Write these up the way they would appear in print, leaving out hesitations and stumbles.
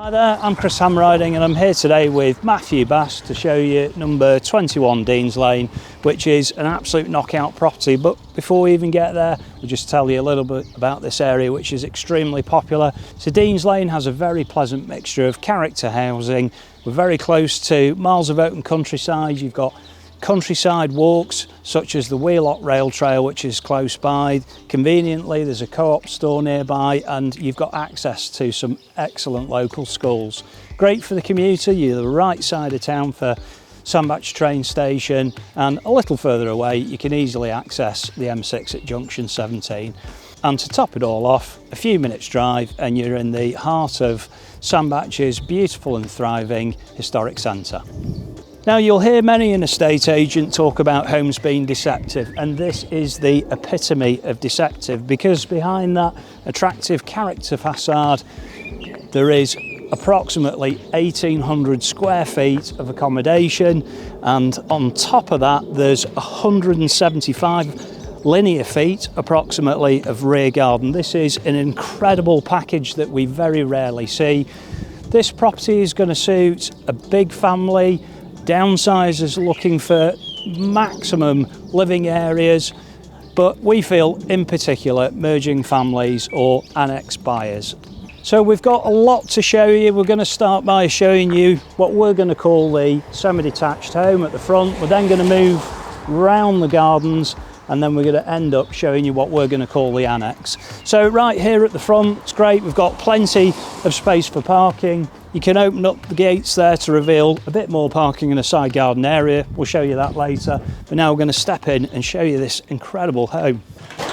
Hi there, I'm Chris Hamriding and I'm here today with Matthew Bass to show you number 21 Deans Lane, which is an absolute knockout property. But before we even get there, we'll just tell you a little bit about this area, which is extremely popular. So Deans Lane has a very pleasant mixture of character housing. We're very close to miles of open countryside. You've got countryside walks such as the Wheelock Rail Trail, which is close by. Conveniently, there's a co-op store nearby and you've got access to some excellent local schools. Great for the commuter. You're the right side of town for Sandbach train station, and a little further away you can easily access the M6 at junction 17. And to top it all off, a few minutes drive and you're in the heart of Sandbach's beautiful and thriving historic centre. Now, you'll hear many an estate agent talk about homes being deceptive, and this is the epitome of deceptive, because behind that attractive character facade there is approximately 1,800 square feet of accommodation, and on top of that there's 175 linear feet approximately of rear garden. This is an incredible package that we very rarely see. This property is going to suit a big family, downsizers looking for maximum living areas, but we feel in particular merging families or annex buyers. So we've got a lot to show you. We're going to start by showing you what we're going to call the semi-detached home at the front. We're then going to move round the gardens, and then we're going to end up showing you what we're going to call the annex. So right here at the front, it's great. We've got plenty of space for parking. You can open up the gates there to reveal a bit more parking in a side garden area. We'll show you that later. But now we're going to step in and show you this incredible home.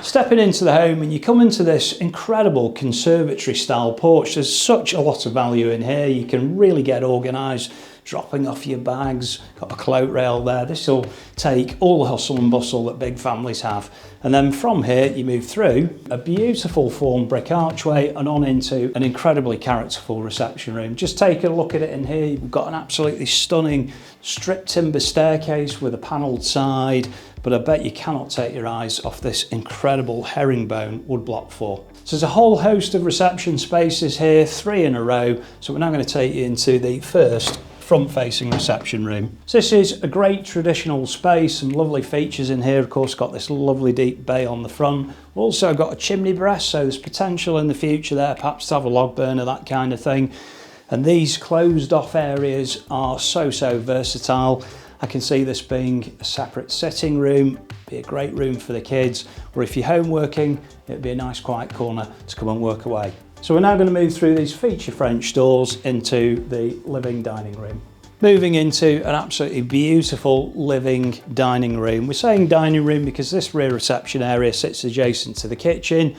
Stepping into the home and you come into this incredible conservatory style porch. There's such a lot of value in here. You can really get organised, dropping off your bags, got a cloak rail there. This will take all the hustle and bustle that big families have. And then from here you move through a beautiful formed brick archway and on into an incredibly characterful reception room. Just take a look at it in here. You've got an absolutely stunning strip timber staircase with a panelled side, but I bet you cannot take your eyes off this incredible herringbone woodblock floor. So there's a whole host of reception spaces here, 3 in a row. So we're now going to take you into the first front-facing reception room. So this is a great traditional space, some lovely features in here. Of course, got this lovely deep bay on the front. We've also got a chimney breast, so there's potential in the future there, perhaps to have a log burner, that kind of thing. And these closed off areas are so versatile. I can see this being a separate sitting room, be a great room for the kids, or if you're home working, it'd be a nice quiet corner to come and work away. So we're now going to move through these feature French doors into the living dining room. Moving into an absolutely beautiful living dining room. We're saying dining room because this rear reception area sits adjacent to the kitchen.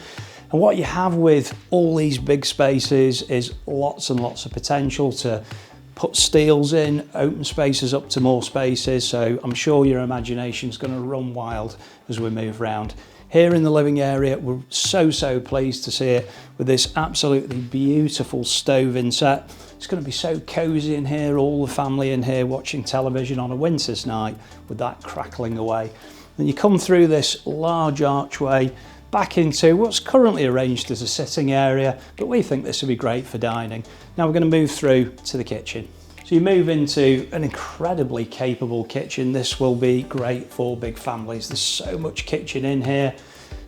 And what you have with all these big spaces is lots and lots of potential to put steels in, open spaces up to more spaces. So I'm sure your imagination is going to run wild as we move around. Here in the living area, we're so pleased to see it with this absolutely beautiful stove inset. It's going to be so cosy in here, all the family in here watching television on a winter's night with that crackling away. Then you come through this large archway back into what's currently arranged as a sitting area, but we think this would be great for dining. Now we're going to move through to the kitchen. So you move into an incredibly capable kitchen. This will be great for big families. There's so much kitchen in here.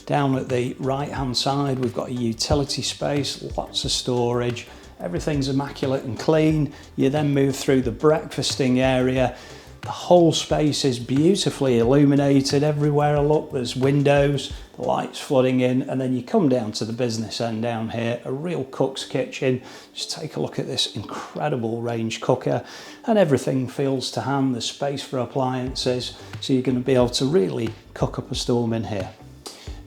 Down at the right hand side we've got a utility space, lots of storage, everything's immaculate and clean. You then move through the breakfasting area. The whole space is beautifully illuminated. Everywhere I look there's windows, the lights flooding in, and then you come down to the business end down here, a real cook's kitchen. Just take a look at this incredible range cooker, and everything feels to hand. There's space for appliances, so you're going to be able to really cook up a storm in here.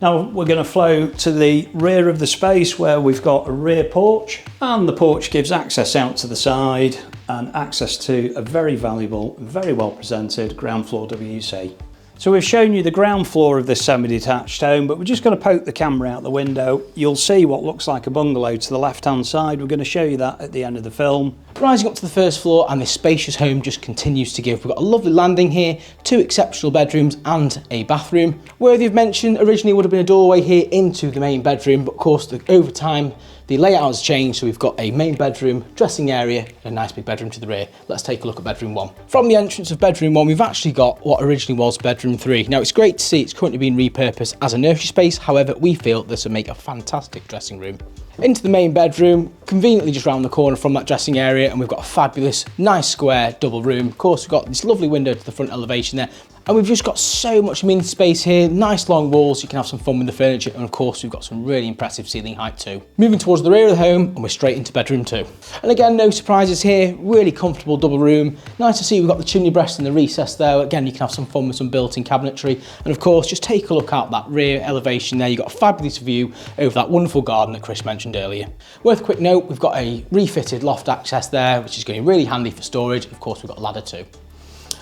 Now we're going to flow to the rear of the space where we've got a rear porch, and the porch gives access out to the side and access to a very valuable, very well presented ground floor WC. So we've shown you the ground floor of this semi-detached home, but we're just going to poke the camera out the window. You'll see what looks like a bungalow to the left-hand side. We're going to show you that at the end of the film. Rising up to the first floor, and this spacious home just continues to give. We've got a lovely landing here, 2 exceptional bedrooms and a bathroom. Worthy of mention, originally would have been a doorway here into the main bedroom, but of course over time The layout has changed, so we've got a main bedroom, dressing area, and a nice big bedroom to the rear. Let's take a look at bedroom 1. From the entrance of bedroom 1, we've actually got what originally was bedroom 3. Now, it's great to see it's currently being repurposed as a nursery space. However, we feel this would make a fantastic dressing room. Into the main bedroom, conveniently just round the corner from that dressing area, and we've got a fabulous, nice square double room. Of course, we've got this lovely window to the front elevation there, and we've just got so much amenity space here, nice long walls, you can have some fun with the furniture, and of course we've got some really impressive ceiling height too. Moving towards the rear of the home, and we're straight into bedroom 2. And again, no surprises here, really comfortable double room. Nice to see we've got the chimney breast and the recess there. Again, you can have some fun with some built-in cabinetry, and of course, just take a look out that rear elevation there. You've got a fabulous view over that wonderful garden that Chris mentioned earlier. Worth a quick note, we've got a refitted loft access there, which is going to be really handy for storage. Of course, we've got a ladder too.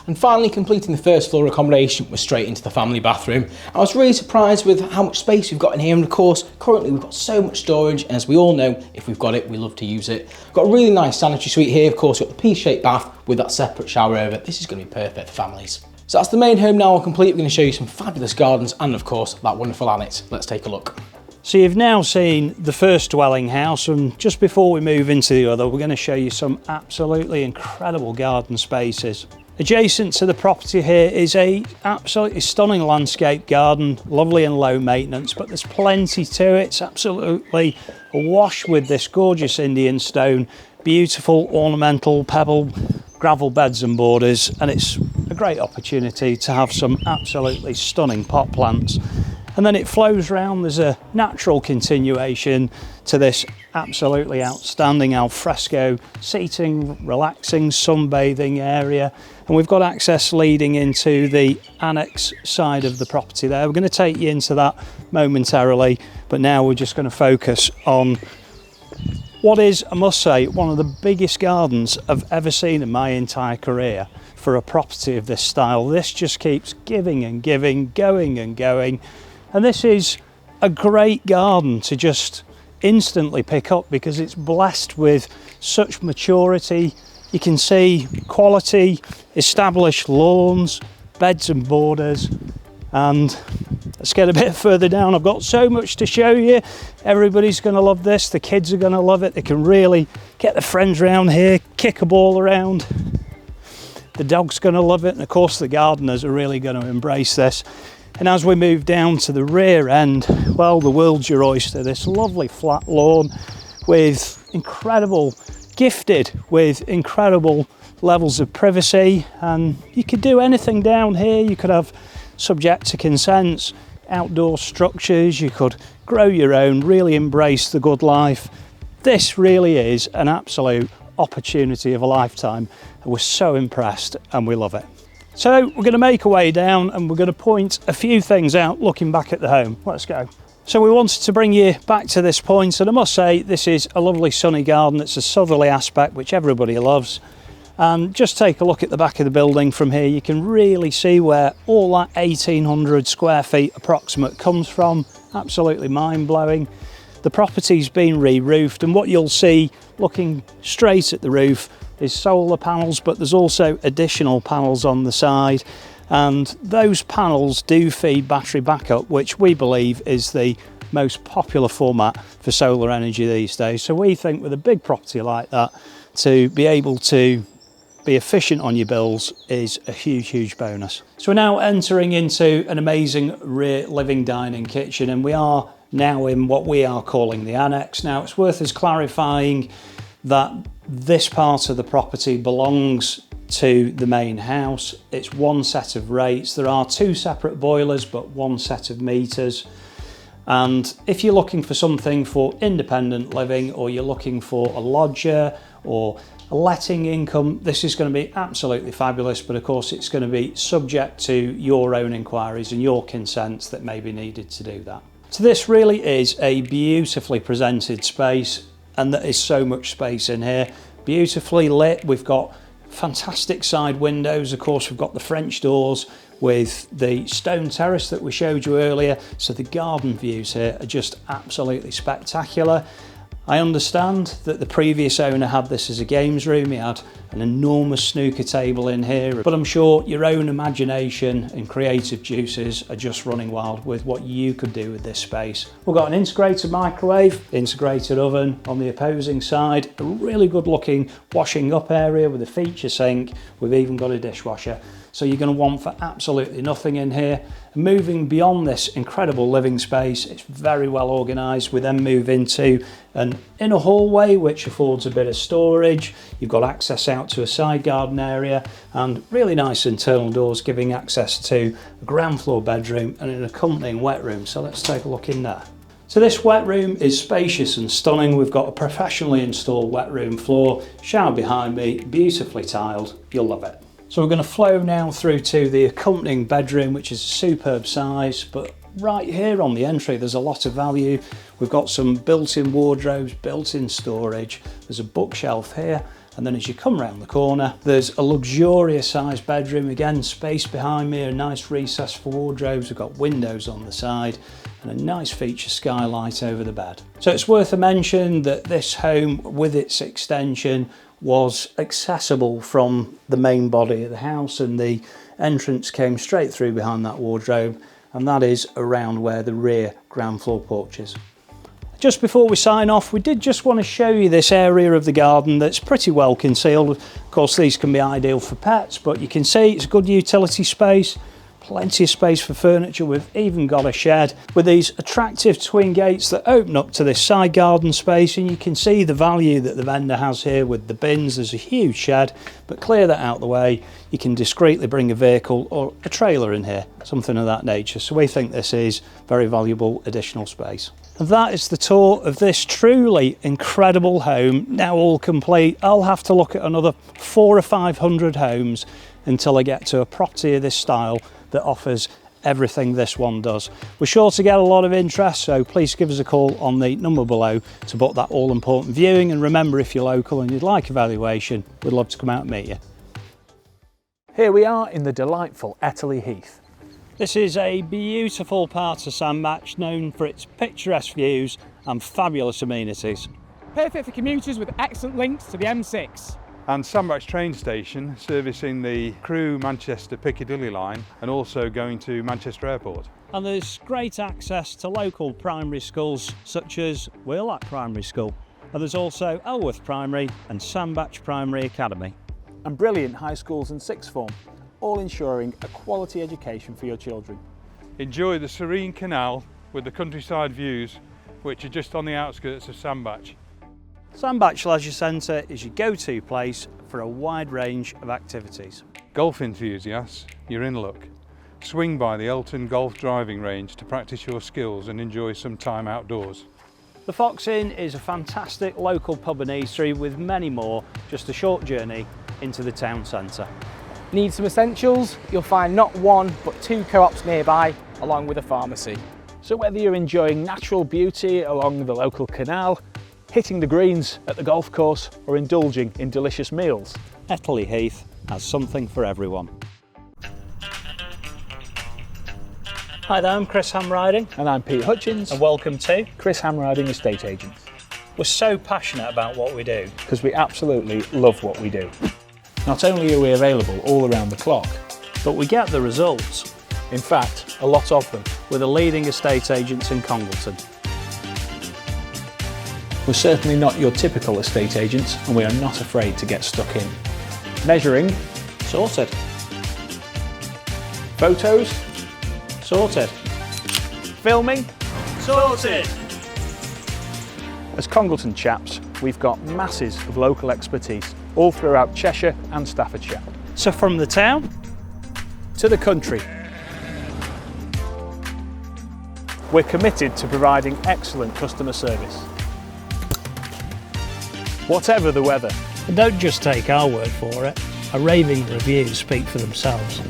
And finally, completing the first floor accommodation, we're straight into the family bathroom. I was really surprised with how much space we've got in here, and of course, currently we've got so much storage, and as we all know, if we've got it, we love to use it. We've got a really nice sanitary suite here, of course, we've got the P-shaped bath with that separate shower over. This is going to be perfect for families. So that's the main home now complete. We're going to show you some fabulous gardens and of course, that wonderful annex. Let's take a look. So you've now seen the first dwelling house, and just before we move into the other, we're going to show you some absolutely incredible garden spaces. Adjacent to the property here is a absolutely stunning landscape garden, lovely and low maintenance, but there's plenty to it. It's absolutely awash with this gorgeous Indian stone, beautiful ornamental pebble gravel beds and borders, and it's a great opportunity to have some absolutely stunning pot plants. And then it flows round, there's a natural continuation to this absolutely outstanding alfresco seating, relaxing, sunbathing area. And we've got access leading into the annex side of the property there. We're going to take you into that momentarily, but now we're just going to focus on what is, I must say, one of the biggest gardens I've ever seen in my entire career for a property of this style. This just keeps giving and giving, going and going. And this is a great garden to just instantly pick up because it's blessed with such maturity. You can see quality, established lawns, beds and borders. And let's get a bit further down. I've got so much to show you. Everybody's going to love this. The kids are going to love it. They can really get their friends around here, kick a ball around. The dog's going to love it. And of course, the gardeners are really going to embrace this. And as we move down to the rear end, well, the world's your oyster. This lovely flat lawn with gifted with incredible levels of privacy. And you could do anything down here. You could have subject to consents, outdoor structures. You could grow your own, really embrace the good life. This really is an absolute opportunity of a lifetime. We're so impressed and we love it. So we're going to make our way down and we're going to point a few things out looking back at the home. Let's go. So we wanted to bring you back to this point, and I must say this is a lovely sunny garden. It's a southerly aspect which everybody loves. And just take a look at the back of the building from here. You can really see where all that 1,800 square feet approximate comes from. Absolutely mind-blowing. The property's been re-roofed, and what you'll see looking straight at the roof is solar panels, but there's also additional panels on the side, and those panels do feed battery backup, which we believe is the most popular format for solar energy these days. So we think with a big property like that, to be able to be efficient on your bills is a huge bonus. So we're now entering into an amazing rear living dining kitchen, and we are now in what we are calling the annex. Now it's worth us clarifying that this part of the property belongs to the main house. It's one set of rates. There are two separate boilers, but one set of meters. And if you're looking for something for independent living, or you're looking for a lodger or a letting income, this is going to be absolutely fabulous, but of course it's going to be subject to your own inquiries and your consents that may be needed to do that. So this really is a beautifully presented space, and there is so much space in here. Beautifully lit, we've got fantastic side windows. Of course, we've got the French doors with the stone terrace that we showed you earlier. So the garden views here are just absolutely spectacular. I understand that the previous owner had this as a games room. He had an enormous snooker table in here, but I'm sure your own imagination and creative juices are just running wild with what you could do with this space. We've got an integrated microwave, integrated oven on the opposing side, a really good looking washing up area with a feature sink. We've even got a dishwasher. So you're going to want for absolutely nothing in here. And moving beyond this incredible living space, it's very well organised. We then move into an inner hallway which affords a bit of storage. You've got access out to a side garden area and really nice internal doors giving access to a ground floor bedroom and an accompanying wet room. So let's take a look in there. So this wet room is spacious and stunning. We've got a professionally installed wet room floor, shower behind me, beautifully tiled. You'll love it. So we're going to flow now through to the accompanying bedroom, which is a superb size, but right here on the entry there's a lot of value. We've got some built-in wardrobes, built-in storage, there's a bookshelf here, and then as you come round the corner there's a luxurious sized bedroom, again space behind me, a nice recess for wardrobes, we've got windows on the side and a nice feature skylight over the bed. So it's worth a mention that this home with its extension was accessible from the main body of the house, and the entrance came straight through behind that wardrobe, and that is around where the rear ground floor porch is. Just before we sign off, we did just want to show you this area of the garden that's pretty well concealed. Of course these can be ideal for pets, but you can see it's a good utility space. Plenty of space for furniture. We've even got a shed with these attractive twin gates that open up to this side garden space, and you can see the value that the vendor has here with the bins. There's a huge shed, but clear that out the way. You can discreetly bring a vehicle or a trailer in here, something of that nature. So we think this is very valuable additional space. And that is the tour of this truly incredible home, now all complete. I'll have to look at another 400 or 500 homes until I get to a property of this style that offers everything this one does. We're sure to get a lot of interest, so please give us a call on the number below to book that all important viewing. And remember, if you're local and you'd like a valuation, we'd love to come out and meet you. Here we are in the delightful Etterley Heath. This is a beautiful part of Sandbach, known for its picturesque views and fabulous amenities. Perfect for commuters with excellent links to the M6. And Sandbach train station servicing the Crewe Manchester Piccadilly line and also going to Manchester Airport. And there's great access to local primary schools such as Wheelack Primary School. And there's also Elworth Primary and Sandbach Primary Academy. And brilliant high schools and sixth form, all ensuring a quality education for your children. Enjoy the serene canal with the countryside views, which are just on the outskirts of Sandbach. Sandbach Leisure Centre is your go-to place for a wide range of activities. Golf enthusiasts, you're in luck. Swing by the Elton Golf driving range to practice your skills and enjoy some time outdoors. The Fox Inn is a fantastic local pub and eatery with many more, just a short journey into the town centre. Need some essentials? You'll find not one but two co-ops nearby, along with a pharmacy. So whether you're enjoying natural beauty along the local canal, hitting the greens at the golf course, or indulging in delicious meals, Etterley Heath has something for everyone. Hi there, I'm Chris Hamriding. And I'm Pete Hutchins. And welcome to Chris Hamriding Estate Agents. We're so passionate about what we do. Because we absolutely love what we do. Not only are we available all around the clock, but we get the results. In fact, a lot of them. We're the leading estate agents in Congleton. We're certainly not your typical estate agents, and we are not afraid to get stuck in. Measuring, sorted. Photos, sorted. Filming, sorted. As Congleton chaps, we've got masses of local expertise all throughout Cheshire and Staffordshire. So from the town to the country, we're committed to providing excellent customer service. Whatever the weather. And don't just take our word for it. Our raving reviews speak for themselves.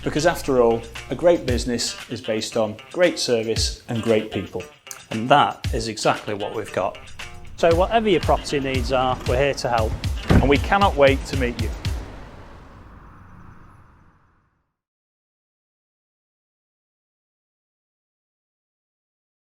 Because after all, a great business is based on great service and great people. And that is exactly what we've got. So whatever your property needs are, we're here to help. And we cannot wait to meet you.